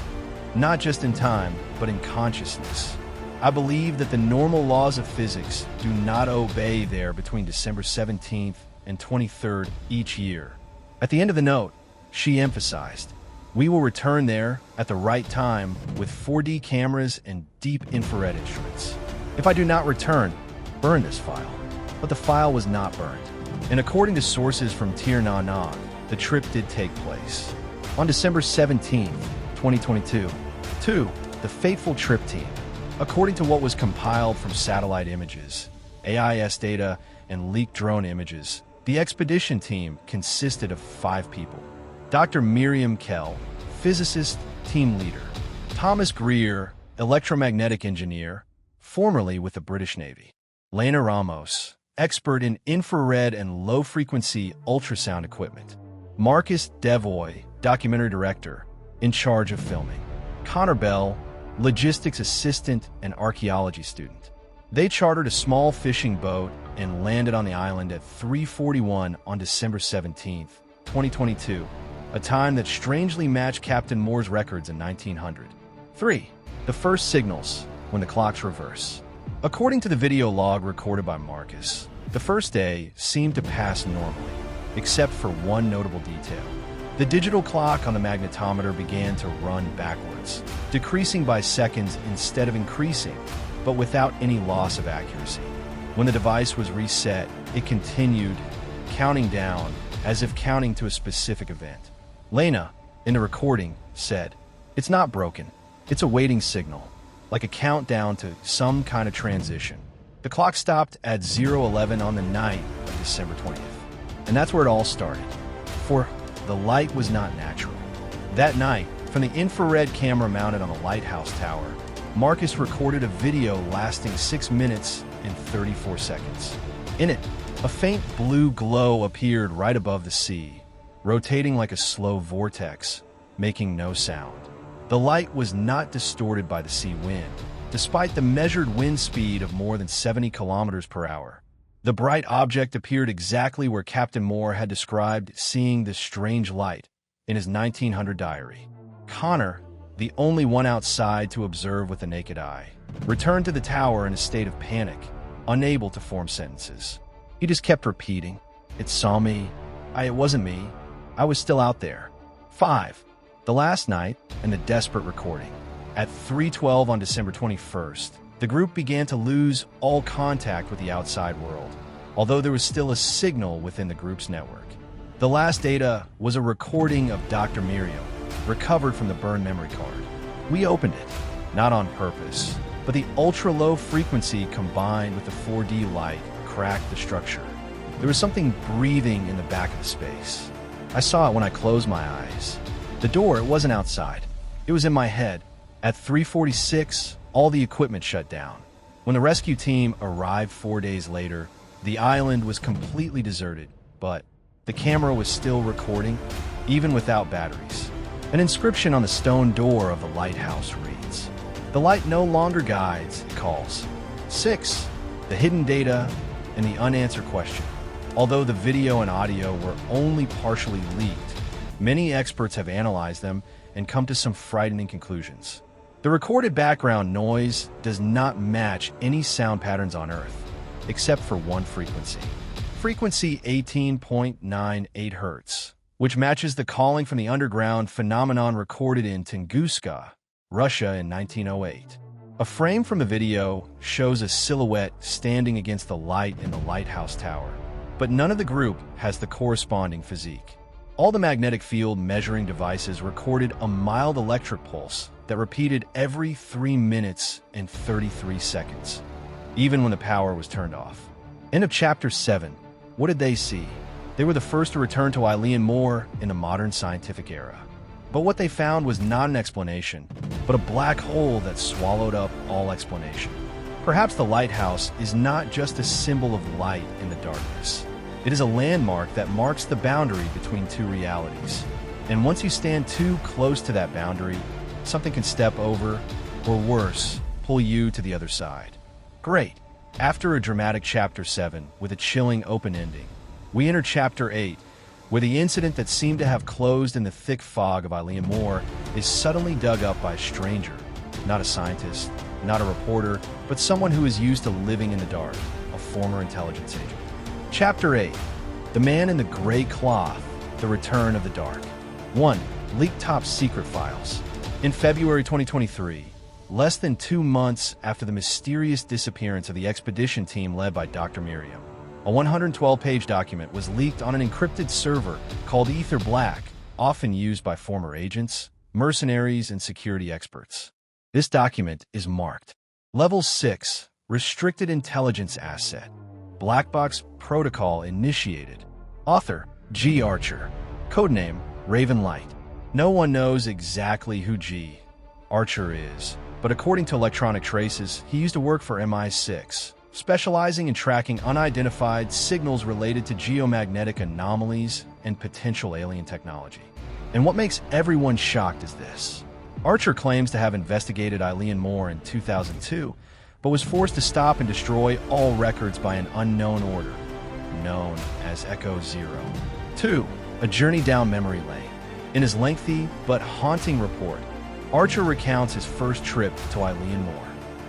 not just in time, but in consciousness. I believe that the normal laws of physics do not obey there between December 17th and 23rd each year. At the end of the note, she emphasized, "We will return there at the right time with 4D cameras and deep infrared instruments. If I do not return, burn this file." But the file was not burned. And according to sources from Tir Na Nog, the trip did take place. On December 17th, 2022, 2. The fateful trip team. According to what was compiled from satellite images, AIS data, and leaked drone images, the expedition team consisted of 5 people. Dr. Miriam Kell, physicist, team leader. Thomas Greer, electromagnetic engineer, formerly with the British Navy. Lena Ramos, expert in infrared and low-frequency ultrasound equipment. Marcus Devoy, documentary director, in charge of filming. Connor Bell, logistics assistant and archaeology student. They chartered a small fishing boat and landed on the island at 3:41 on December 17th, 2022, a time that strangely matched Captain Mor's records in 1900. 3. The first signals, when the clocks reverse. According to the video log recorded by Marcus, the first day seemed to pass normally, except for one notable detail. The digital clock on the magnetometer began to run backwards, decreasing by seconds instead of increasing, but without any loss of accuracy. When the device was reset, it continued, counting down, as if counting to a specific event. Lena, in the recording, said, "It's not broken. It's a waiting signal, like a countdown to some kind of transition." The clock stopped at 0:11 on the night of December 20th. And that's where it all started. For the light was not natural. That night, from the infrared camera mounted on the lighthouse tower, Marcus recorded a video lasting 6 minutes and 34 seconds. In it, a faint blue glow appeared right above the sea, rotating like a slow vortex, making no sound. The light was not distorted by the sea wind, despite the measured wind speed of more than 70 kilometers per hour. The bright object appeared exactly where Captain Mor had described seeing this strange light in his 1900 diary. Connor, the only one outside to observe with the naked eye, returned to the tower in a state of panic, unable to form sentences. He just kept repeating, "It saw me. It wasn't me. I was still out there." 5. The last night and the desperate recording. At 3:12 on December 21st, the group began to lose all contact with the outside world, although there was still a signal within the group's network. The last data was a recording of Dr. Miriam, recovered from the burned memory card. We opened it, not on purpose, but the ultra-low frequency combined with the 4D light cracked the structure. There was something breathing in the back of the space. I saw it when I closed my eyes. The door, it wasn't outside. It was in my head. At 3:46, all the equipment shut down. When the rescue team arrived 4 days later, the island was completely deserted, but the camera was still recording, even without batteries. An inscription on the stone door of the lighthouse reads, "The light no longer guides, it calls." 6. The hidden data and the unanswered question. Although the video and audio were only partially leaked, many experts have analyzed them and come to some frightening conclusions. The recorded background noise does not match any sound patterns on Earth, except for one frequency. Frequency 18.98 Hz, which matches the calling from the underground phenomenon recorded in Tunguska, Russia in 1908. A frame from the video shows a silhouette standing against the light in the lighthouse tower, but none of the group has the corresponding physique. All the magnetic field measuring devices recorded a mild electric pulse that repeated every 3 minutes and 33 seconds, even when the power was turned off. End of Chapter 7. What did they see? They were the first to return to Eilean Mor in the modern scientific era. But what they found was not an explanation, but a black hole that swallowed up all explanation. Perhaps the lighthouse is not just a symbol of light in the darkness. It is a landmark that marks the boundary between two realities. And once you stand too close to that boundary, something can step over, or worse, pull you to the other side. Great. After a dramatic Chapter 7 with a chilling open ending, we enter Chapter 8, where the incident that seemed to have closed in the thick fog of Eilean Mor is suddenly dug up by a stranger, not a scientist, not a reporter, but someone who is used to living in the dark, a former intelligence agent. Chapter 8. The Man in the Gray Cloth, The Return of the Dark. 1. Leaked Top Secret Files. In February 2023, less than 2 months after the mysterious disappearance of the expedition team led by Dr. Miriam, a 112-page document was leaked on an encrypted server called Ether Black, often used by former agents, mercenaries, and security experts. This document is marked Level 6, Restricted Intelligence Asset. Black Box Protocol initiated. Author, G. Archer. Codename, Raven Light. No one knows exactly who G. Archer is, but according to electronic traces, he used to work for MI6, specializing in tracking unidentified signals related to geomagnetic anomalies and potential alien technology. And what makes everyone shocked is this. Archer claims to have investigated Eilean Mor in 2002, but was forced to stop and destroy all records by an unknown order, known as Echo Zero. 2. A Journey Down Memory Lane. In his lengthy but haunting report, Archer recounts his first trip to Eilean Mor.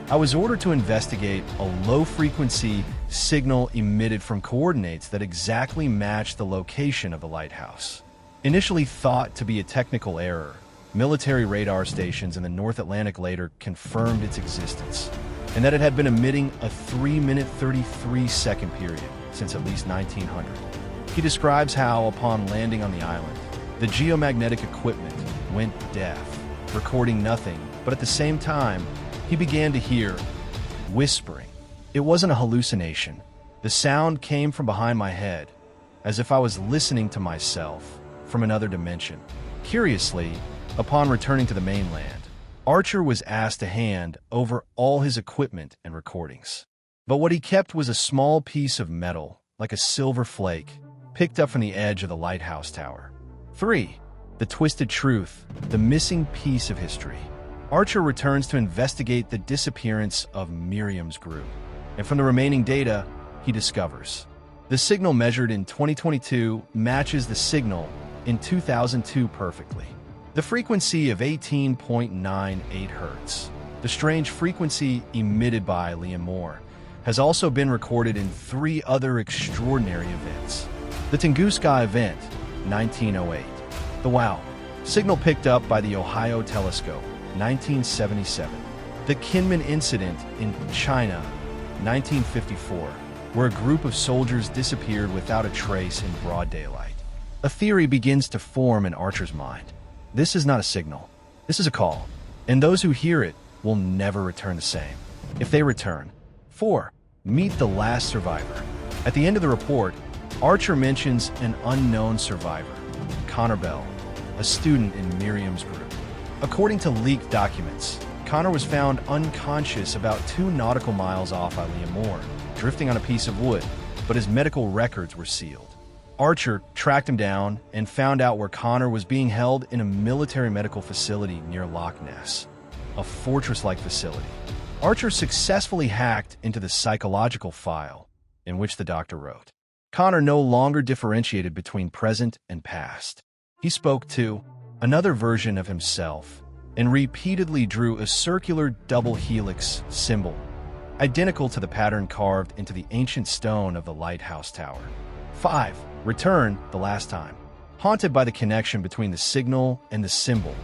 I was ordered to investigate a low-frequency signal emitted from coordinates that exactly matched the location of the lighthouse. Initially thought to be a technical error, military radar stations in the North Atlantic later confirmed its existence, and that it had been emitting a 3-minute 33-second period since at least 1900. He describes how, upon landing on the island, the geomagnetic equipment went deaf, recording nothing, but at the same time, he began to hear whispering. It wasn't a hallucination. The sound came from behind my head, as if I was listening to myself from another dimension. Curiously, upon returning to the mainland, Archer was asked to hand over all his equipment and recordings. But what he kept was a small piece of metal, like a silver flake, picked up from the edge of the lighthouse tower. 3. The Twisted Truth, the missing piece of history. Archer returns to investigate the disappearance of Miriam's group, and from the remaining data, he discovers the signal measured in 2022 matches the signal in 2002 perfectly. The frequency of 18.98 Hz, the strange frequency emitted by Eilean Mor, has also been recorded in 3 other extraordinary events. The Tunguska event, 1908. The WOW signal picked up by the Ohio telescope, 1977. The Kinmen incident in China, 1954, where a group of soldiers disappeared without a trace in broad daylight. A theory begins to form in Archer's mind. This is not a signal. This is a call, and those who hear it will never return the same. If they return. 4. Meet the last survivor. At the end of the report, Archer mentions an unknown survivor, Connor Bell, a student in Miriam's group. According to leaked documents, Connor was found unconscious about 2 nautical miles off Eilean Mor, drifting on a piece of wood, but his medical records were sealed. Archer tracked him down and found out where Connor was being held in a military medical facility near Loch Ness, a fortress-like facility. Archer successfully hacked into the psychological file in which the doctor wrote. Connor no longer differentiated between present and past. He spoke to another version of himself and repeatedly drew a circular double helix symbol, identical to the pattern carved into the ancient stone of the lighthouse tower. 5. Return the last time. Haunted by the connection between the signal and the symbol,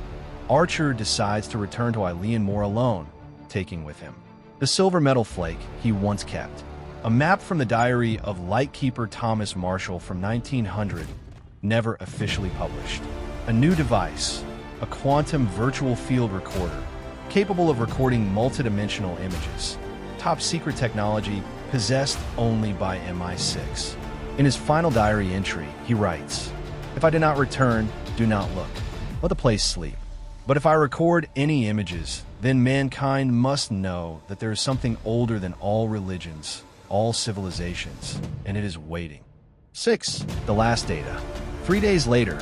Archer decides to return to Eilean Mor alone, taking with him the silver metal flake he once kept, a map from the diary of lightkeeper Thomas Marshall from 1900, never officially published, a new device, a quantum virtual field recorder, capable of recording multidimensional images, top secret technology possessed only by MI6. In his final diary entry, he writes, "If I do not return, do not look. Let the place sleep. But if I record any images, then mankind must know that there is something older than all religions, all civilizations, and it is waiting." 6. The last data. 3 days later,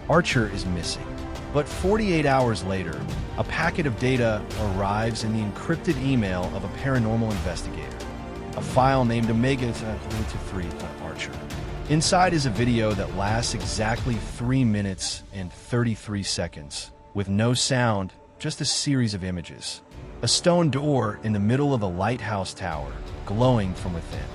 Archer is missing. But 48 hours later, a packet of data arrives in the encrypted email of a paranormal investigator, a file named Omega-3 Archer. Inside is a video that lasts exactly 3 minutes and 33 seconds, with no sound, just a series of images. A stone door in the middle of a lighthouse tower, glowing from within.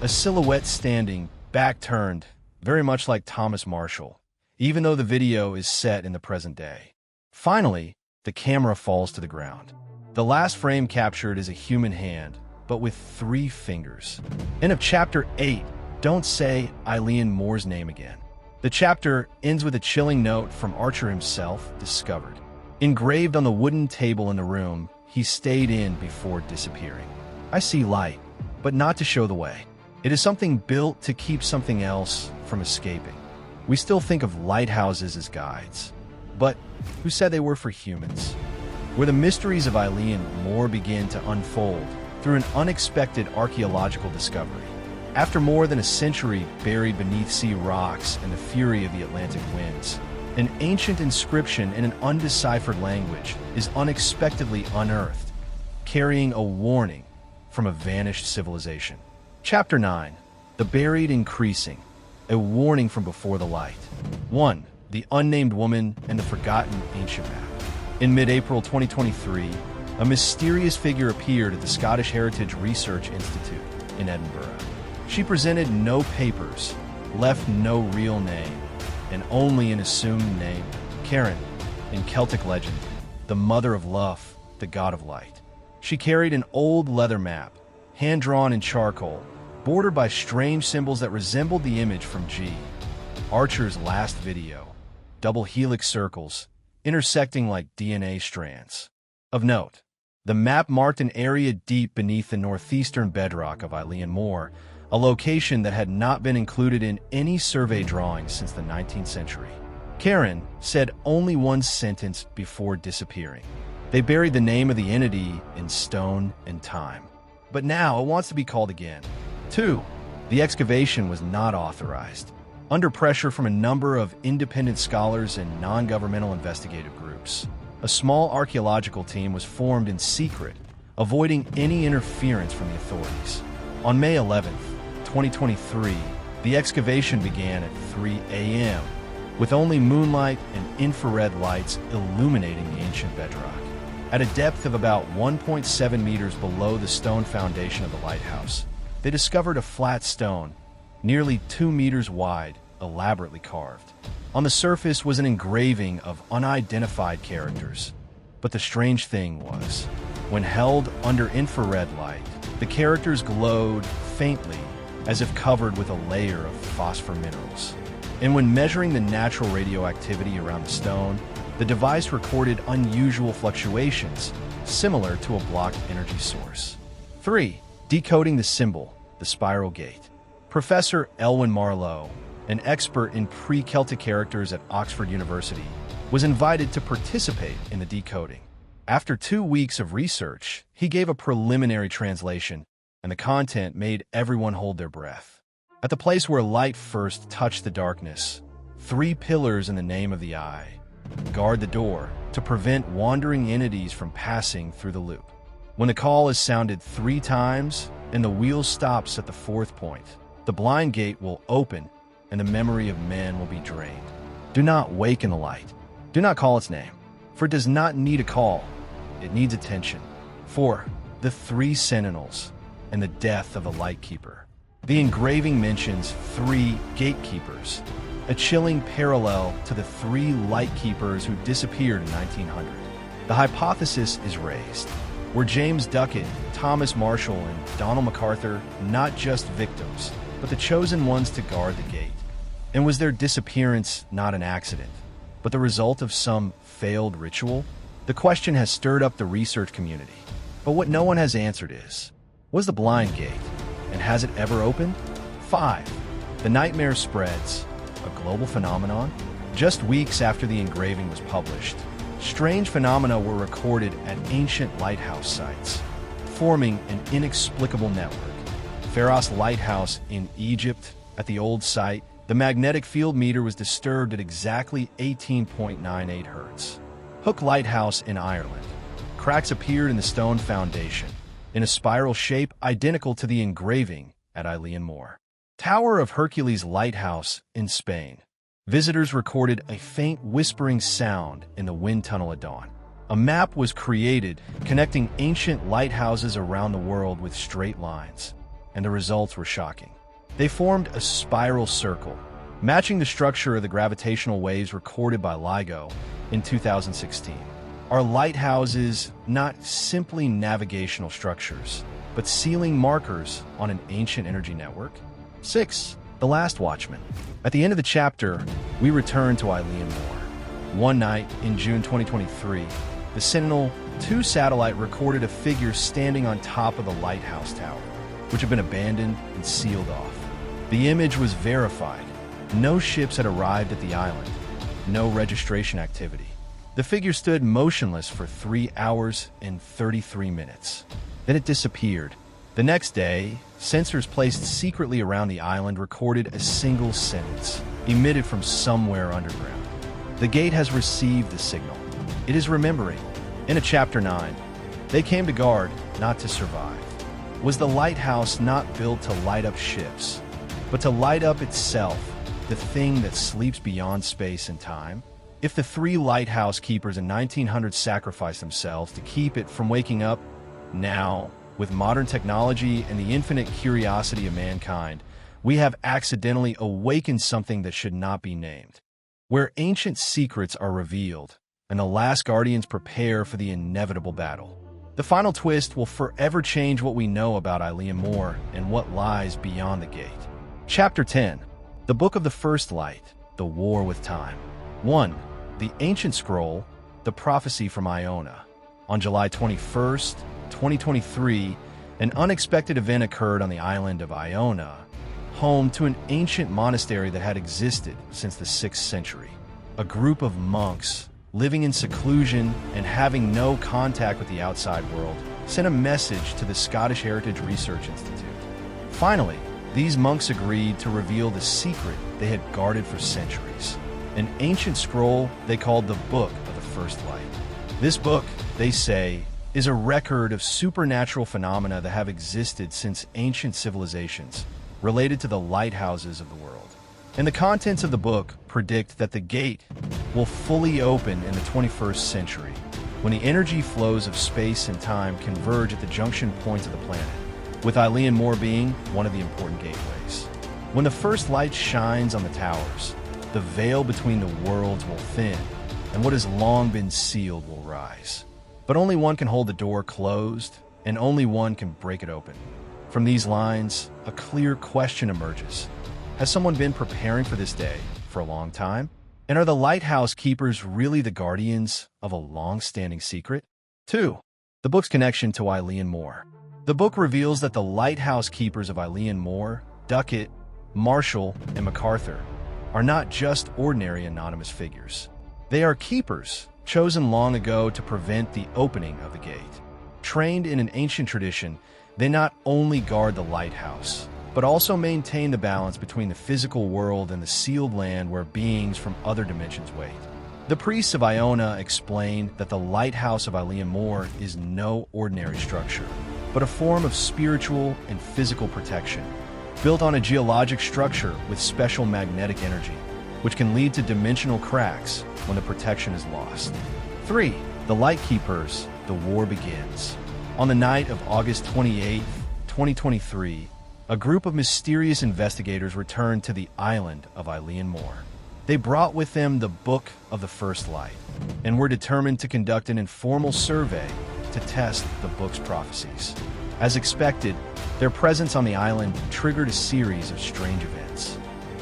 A silhouette standing, back turned, very much like Thomas Marshall, even though the video is set in the present day. Finally, the camera falls to the ground. The last frame captured is a human hand, but with 3 fingers. End of Chapter 8. Don't say Eilean Mor's name again. The chapter ends with a chilling note from Archer himself, discovered. Engraved on the wooden table in the room he stayed in before disappearing. "I see light, but not to show the way. It is something built to keep something else from escaping. We still think of lighthouses as guides, but who said they were for humans?" Where the mysteries of Eilean Mor begin to unfold through an unexpected archaeological discovery. After more than a century buried beneath sea rocks and the fury of the Atlantic winds, an ancient inscription in an undeciphered language is unexpectedly unearthed, carrying a warning from a vanished civilization. Chapter 9. The Buried Increasing. A warning from before the light. 1. The Unnamed Woman and the Forgotten Ancient Map. In mid-April 2023, a mysterious figure appeared at the Scottish Heritage Research Institute in Edinburgh. She presented no papers, left no real name, and only an assumed name, Karen, in Celtic legend, the mother of Luff, the god of light. She carried an old leather map, hand-drawn in charcoal, bordered by strange symbols that resembled the image from G. Archer's last video, double helix circles, intersecting like DNA strands. Of note, the map marked an area deep beneath the northeastern bedrock of Eilean Mor, a location that had not been included in any survey drawings since the 19th century. Karen said only one sentence before disappearing. They buried the name of the entity in stone and time. But now it wants to be called again. 2. The excavation was not authorized. Under pressure from a number of independent scholars and non-governmental investigative groups, a small archaeological team was formed in secret, avoiding any interference from the authorities. On May 11th, 2023, the excavation began at 3 a.m., with only moonlight and infrared lights illuminating the ancient bedrock. At a depth of about 1.7 meters below the stone foundation of the lighthouse, they discovered a flat stone, nearly 2 meters wide, elaborately carved. On the surface was an engraving of unidentified characters. But the strange thing was, when held under infrared light, the characters glowed faintly, as if covered with a layer of phosphor minerals. And when measuring the natural radioactivity around the stone, the device recorded unusual fluctuations, similar to a blocked energy source. 3. Decoding the symbol, the spiral gate. Professor Eilean Mor, an expert in pre-Celtic characters at Oxford University, was invited to participate in the decoding. After 2 weeks of research, he gave a preliminary translation, and the content made everyone hold their breath. At the place where light first touched the darkness, 3 pillars in the name of the eye guard the door to prevent wandering entities from passing through the loop. When the call is sounded 3 times and the wheel stops at the 4th point, the blind gate will open and the memory of man will be drained. Do not waken the light. Do not call its name, for it does not need a call. It needs attention. 4. The 3 sentinels and the death of the lightkeeper. The engraving mentions 3 gatekeepers, a chilling parallel to the 3 lightkeepers who disappeared in 1900. The hypothesis is raised. Were James Duckett, Thomas Marshall, and Donald MacArthur not just victims, but the chosen ones to guard the gate? And was their disappearance not an accident, but the result of some failed ritual? The question has stirred up the research community, but what no one has answered is, was the blind gate, and has it ever opened? 5. The nightmare spreads, a global phenomenon. Just weeks after the engraving was published, strange phenomena were recorded at ancient lighthouse sites, forming an inexplicable network. Pharos Lighthouse in Egypt, at the old site, the magnetic field meter was disturbed at exactly 18.98 Hz. Hook Lighthouse in Ireland. Cracks appeared in the stone foundation, in a spiral shape identical to the engraving at Eilean Mor. Tower of Hercules Lighthouse in Spain. Visitors recorded a faint whispering sound in the wind tunnel at dawn. A map was created connecting ancient lighthouses around the world with straight lines, and the results were shocking. They formed a spiral circle, matching the structure of the gravitational waves recorded by LIGO in 2016. Are lighthouses not simply navigational structures, but sealing markers on an ancient energy network? 6. The Last Watchman. At the end of the chapter, we return to Eilean Mor. One night in June 2023, the Sentinel-2 satellite recorded a figure standing on top of the lighthouse tower, which had been abandoned and sealed off. The image was verified. No ships had arrived at the island. No registration activity. The figure stood motionless for 3 hours and 33 minutes. Then it disappeared. The next day, sensors placed secretly around the island recorded a single sentence, emitted from somewhere underground. The gate has received the signal. It is remembering. In a Chapter 9, they came to guard, not to survive. Was the lighthouse not built to light up ships, but to light up itself, the thing that sleeps beyond space and time? If the 3 lighthouse keepers in 1900 sacrificed themselves to keep it from waking up, now, with modern technology and the infinite curiosity of mankind, we have accidentally awakened something that should not be named. Where ancient secrets are revealed, and the last guardians prepare for the inevitable battle. The final twist will forever change what we know about Eilean Mor and what lies beyond the gate. Chapter 10. The Book of the First Light, The War with Time. 1. The Ancient Scroll, The Prophecy from Iona. On July 21st, 2023, an unexpected event occurred on the island of Iona, home to an ancient monastery that had existed since the 6th century. A group of monks, living in seclusion and having no contact with the outside world, sent a message to the Scottish Heritage Research Institute. Finally, these monks agreed to reveal the secret they had guarded for centuries, an ancient scroll they called the Book of the First Light. This book, they say, is a record of supernatural phenomena that have existed since ancient civilizations, related to the lighthouses of the world. And the contents of the book predict that the gate will fully open in the 21st century, when the energy flows of space and time converge at the junction points of the planet, with Eilean Mor being one of the important gateways. When the first light shines on the towers, the veil between the worlds will thin, and what has long been sealed will rise. But only one can hold the door closed, and only one can break it open. From these lines, a clear question emerges. Has someone been preparing for this day for a long time? And are the lighthouse keepers really the guardians of a long-standing secret? 2. The book's connection to Eilean Mor. The book reveals that the lighthouse keepers of Eilean Mor, Duckett, Marshall, and MacArthur, are not just ordinary anonymous figures. They are keepers, chosen long ago to prevent the opening of the gate. Trained in an ancient tradition, they not only guard the lighthouse, but also maintain the balance between the physical world and the sealed land where beings from other dimensions wait. The priests of Iona explain that the lighthouse of Eilean Mor is no ordinary structure, but a form of spiritual and physical protection, built on a geologic structure with special magnetic energy, which can lead to dimensional cracks when the protection is lost. 3. The Lightkeepers, the war begins. On the night of August 28, 2023, a group of mysterious investigators returned to the island of Eilean Mor. They brought with them the Book of the First Light, and were determined to conduct an informal survey to test the book's prophecies. As expected, their presence on the island triggered a series of strange events.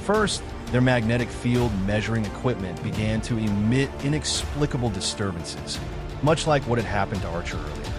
First, their magnetic field measuring equipment began to emit inexplicable disturbances, much like what had happened to Archer earlier.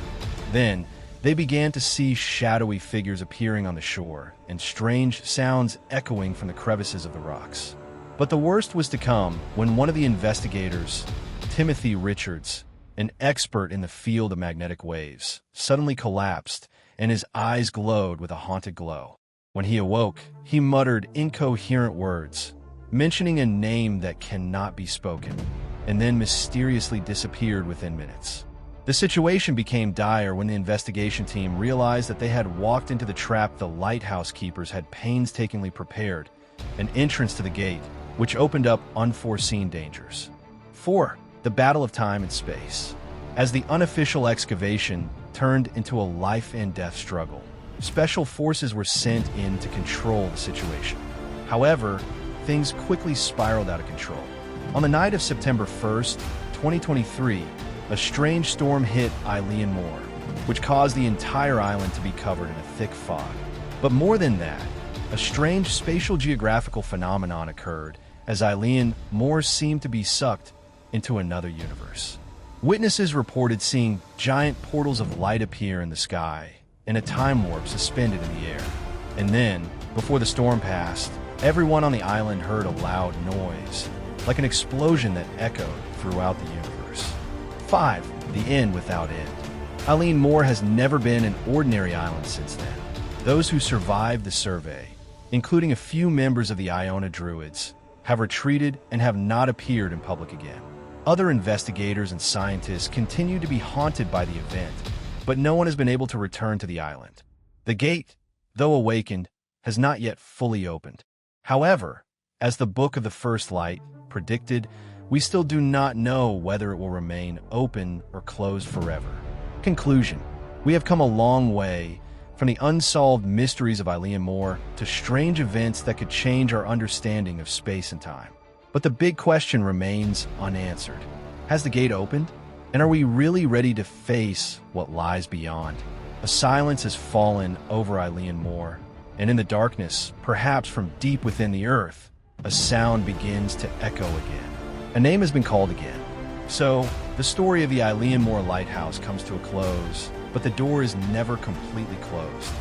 Then, they began to see shadowy figures appearing on the shore, and strange sounds echoing from the crevices of the rocks. But the worst was to come when one of the investigators, Timothy Richards, an expert in the field of magnetic waves, suddenly collapsed, and his eyes glowed with a haunted glow. When he awoke, he muttered incoherent words, mentioning a name that cannot be spoken, and then mysteriously disappeared within minutes. The situation became dire when the investigation team realized that they had walked into the trap the lighthouse keepers had painstakingly prepared, an entrance to the gate, which opened up unforeseen dangers. 4. The Battle of Time and Space. As the unofficial excavation turned into a life-and-death struggle, special forces were sent in to control the situation. However, things quickly spiraled out of control. On the night of September 1st, 2023, a strange storm hit Eilean Mor, which caused the entire island to be covered in a thick fog. But more than that, a strange spatial geographical phenomenon occurred as Eilean Mor seemed to be sucked into another universe. Witnesses reported seeing giant portals of light appear in the sky and a time warp suspended in the air. And then, before the storm passed, everyone on the island heard a loud noise, like an explosion that echoed throughout the universe. 5. The End Without End. Eilean Mor has never been an ordinary island since then. Those who survived the survey, including a few members of the Iona Druids, have retreated and have not appeared in public again. Other investigators and scientists continue to be haunted by the event, but no one has been able to return to the island. The gate, though awakened, has not yet fully opened. However, as the Book of the First Light predicted, we still do not know whether it will remain open or closed forever. Conclusion. We have come a long way from the unsolved mysteries of Eilean Mor to strange events that could change our understanding of space and time. But the big question remains unanswered. Has the gate opened? And are we really ready to face what lies beyond? A silence has fallen over Eilean Mor, and in the darkness, perhaps from deep within the earth, a sound begins to echo again. A name has been called again. So, the story of the Eilean Mor Lighthouse comes to a close, but the door is never completely closed.